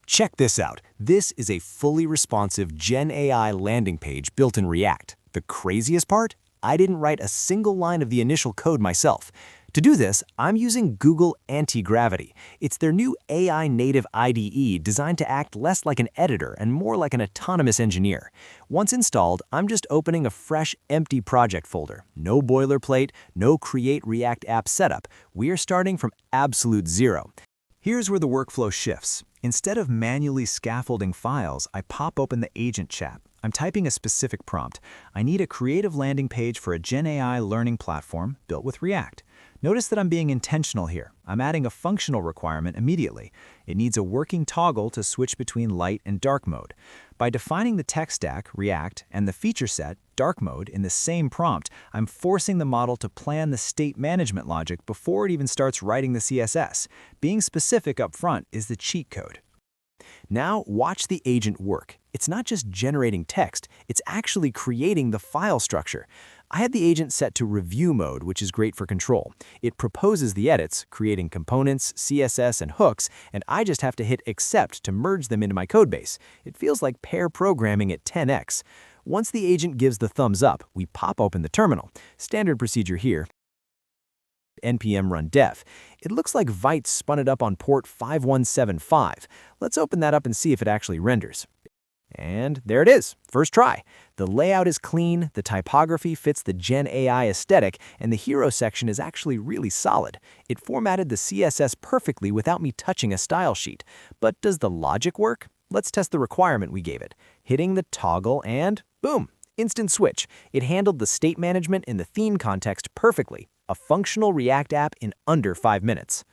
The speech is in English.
Check this out. This is a fully responsive Gen AI landing page built in React. The craziest part? I didn't write a single line of the initial code myself. To do this, I'm using Google Antigravity. It's their new AI native IDE designed to act less like an editor and more like an autonomous engineer. Once installed, I'm just opening a fresh, empty project folder. No boilerplate, no Create React App setup. We are starting from absolute zero. Here's where the workflow shifts. Instead of manually scaffolding files, I pop open the agent chat. I'm typing a specific prompt. I need a creative landing page for a Gen AI learning platform built with React. Notice that I'm being intentional here. I'm adding a functional requirement immediately. It needs a working toggle to switch between light and dark mode. By defining the tech stack, React, and the feature set, dark mode, in the same prompt, I'm forcing the model to plan the state management logic before it even starts writing the CSS. Being specific up front is the cheat code. Now watch the agent work. It's not just generating text, it's actually creating the file structure. I had the agent set to review mode, which is great for control. It proposes the edits, creating components, CSS, and hooks, and I just have to hit accept to merge them into my codebase. It feels like pair programming at 10x. Once the agent gives the thumbs up, we pop open the terminal. Standard procedure here. npm run dev. It looks like Vite spun it up on port 5175. Let's open that up and see if it actually renders. And there it is, first try. The layout is clean, the typography fits the Gen AI aesthetic, and the hero section is actually really solid. It formatted the CSS perfectly without me touching a style sheet. But does the logic work? Let's test the requirement we gave it. Hitting the toggle and boom, instant switch. It handled the state management in the theme context perfectly. A functional React app in under 5 minutes.